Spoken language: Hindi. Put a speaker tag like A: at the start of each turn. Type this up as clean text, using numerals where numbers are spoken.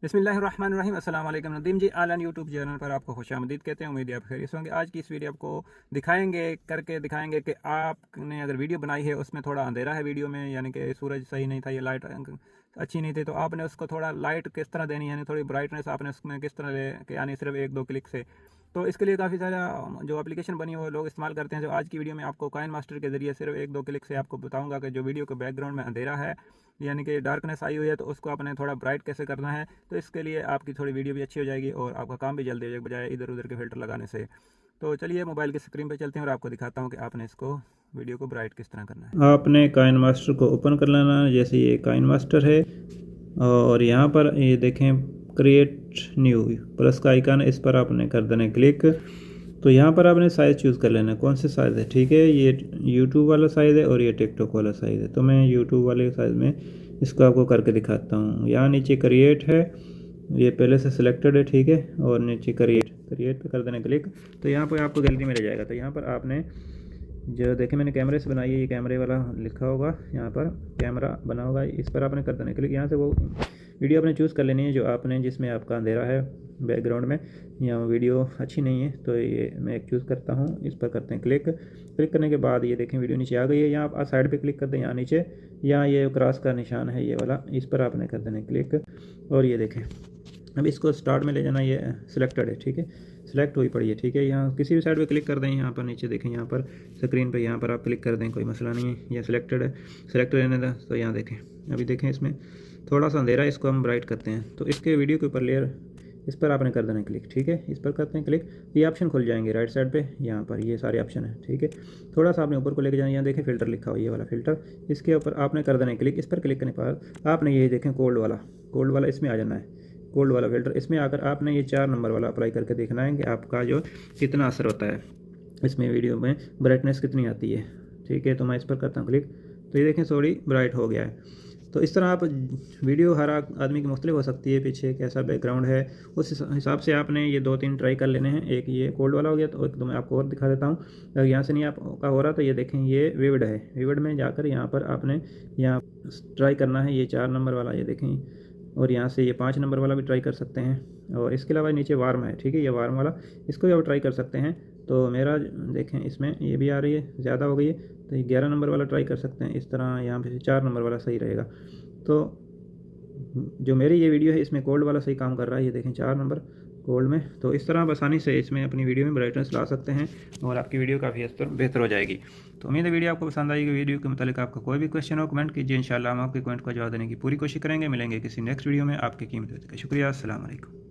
A: बिस्मिल्लाहिर्रहमानिर्रहीम। अस्सलाम वालेकुम। नदीम जी आलन यूट्यूब चैनल पर आपको खुशामदीद कहते हैं। उम्मीद है आप खैरियत होंगे। आज की इस वीडियो आपको करके दिखाएंगे कि आपने अगर वीडियो बनाई है उसमें थोड़ा अंधेरा है वीडियो में, यानी कि सूरज सही नहीं था, ये लाइट अच्छी नहीं थी, तो आपने उसको थोड़ा लाइट किस तरह देनी है, यानी थोड़ी ब्राइटनेस आपने उसमें किस तरह ले के, यानी सिर्फ एक दो क्लिक से। तो इसके लिए काफ़ी सारा जो एप्लीकेशन बनी हुई है लोग इस्तेमाल करते हैं। जो आज की वीडियो में आपको काइन मास्टर के ज़रिए सिर्फ एक दो क्लिक से आपको बताऊंगा कि जो वीडियो के बैकग्राउंड में अंधेरा है, यानी कि डार्कनेस आई हुई है, तो उसको आपने थोड़ा ब्राइट कैसे करना है। तो इसके लिए आपकी थोड़ी वीडियो भी अच्छी हो जाएगी और आपका काम भी जल्दी हो जाएगा बजाय इधर उधर के फ़िल्टर लगाने से। तो चलिए मोबाइल की स्क्रीन पे चलते हैं और आपको दिखाता हूँ कि आपने इसको वीडियो को ब्राइट किस तरह करना है।
B: आपने काइन मास्टर को ओपन कर लेना है। जैसे ये काइन मास्टर है और यहाँ पर ये देखें क्रिएट न्यू प्लस का आइकन है, इस पर आपने कर देना है क्लिक। तो यहाँ पर आपने साइज़ चूज़ कर लेना है कौन से साइज़ है। ठीक है, ये यूट्यूब वाला साइज़ है और ये टिकटॉक वाला साइज़ है, तो मैं यूट्यूब वाले साइज़ में इसको आपको करके दिखाता हूँ। यहाँ नीचे क्रिएट है, ये पहले से सिलेक्टेड है। ठीक है, और नीचे क्रिएट पे कर देना क्लिक। तो यहाँ पर आपको गैलरी में ले जाएगा। तो यहाँ पर आपने जो देखें मैंने कैमरे से बनाई है, ये कैमरे वाला लिखा होगा, यहाँ पर कैमरा बना होगा, इस पर आपने कर देना क्लिक। यहाँ से वो वीडियो आपने चूज़ कर लेनी है जो आपने जिसमें आपका अंधेरा है बैकग्राउंड में, या वीडियो अच्छी नहीं है, तो ये मैं एक चूज़ करता हूँ, इस पर करते हैं क्लिक। क्लिक करने के बाद ये देखें वीडियो नीचे आ गई है। यहाँ आप साइड पे क्लिक कर दें, यहाँ नीचे यहाँ ये क्रॉस का निशान है ये वाला, इस पर आपने कर देना क्लिक। और ये देखें अब इसको स्टार्ट में ले जाना, ये सिलेक्टेड है। ठीक है, सिलेक्ट हुई पड़ी है। ठीक है, यहाँ किसी भी साइड पे क्लिक कर दें, यहाँ पर नीचे देखें, यहाँ पर स्क्रीन पे यहाँ पर आप क्लिक कर दें, कोई मसला नहीं है, ये सिलेक्टेड है, सिलेक्ट रहने दें। तो यहाँ देखें, अभी देखें इसमें थोड़ा सा अंधेरा है, इसको हम ब्राइट करते हैं। तो इसके वीडियो के ऊपर लेयर, इस पर आपने कर देना क्लिक। ठीक है, इस पर करते हैं क्लिक, ये ऑप्शन खुल जाएंगे राइट साइड पे, यहाँ पर ये सारे ऑप्शन है। ठीक है, थोड़ा सा आपने ऊपर को लेके जाना, यहाँ देखें फिल्टर लिखा हुआ, ये वाला फिल्टर, इसके ऊपर आपने कर देना क्लिक। इस पर क्लिक करने पर आपने ये देखें कोल्ड वाला इसमें आ जाना है, कोल्ड वाला फिल्टर। इसमें आकर आपने ये 4 नंबर वाला अप्लाई करके देखना है कि आपका जो कितना असर होता है इसमें, वीडियो में ब्राइटनेस कितनी आती है। ठीक है, तो मैं इस पर करता हूँ क्लिक, तो ये देखें थोड़ी ब्राइट हो गया है। तो इस तरह आप वीडियो हर आदमी की मुख्तलिफ हो सकती है, पीछे कैसा बैकग्राउंड है उस हिसाब से आपने ये 2-3 ट्राई कर लेने हैं। एक ये कोल्ड वाला हो गया, तो एक तो मैं आपको और दिखा देता हूँ। अगर यहाँ से नहीं आपका हो रहा तो ये देखें, ये विविड है, विविड में जाकर यहाँ पर आपने यहाँ ट्राई करना है, ये 4 नंबर वाला, ये देखें। और यहाँ से ये 5 नंबर वाला भी ट्राई कर सकते हैं। और इसके अलावा नीचे वार्म है। ठीक है, ये वार्म वाला, इसको भी आप ट्राई कर सकते हैं। तो मेरा देखें इसमें ये भी आ रही है, ज़्यादा हो गई है, तो ये 11 नंबर वाला ट्राई कर सकते हैं। इस तरह यहाँ पे 4 नंबर वाला सही रहेगा। तो जो मेरी ये वीडियो है इसमें कोल्ड वाला सही काम कर रहा है, ये देखें 4 नंबर कोल्ड में। तो इस तरह आप आसानी से इसमें अपनी वीडियो में ब्राइटनेस ला सकते हैं और आपकी वीडियो काफ़ी हद तक बेहतर हो जाएगी। तो उम्मीद है वीडियो आपको पसंद आएगी। वीडियो के मुतालिक आपका कोई भी क्वेश्चन हो कमेंट कीजिए, इंशाल्लाह हम आपके कमेंट का जवाब देने की पूरी कोशिश करेंगे। मिलेंगे किसी नेक्स्ट वीडियो में आपकी कीमती वक्त का शुक्रिया। अस्सलाम वालेकुम।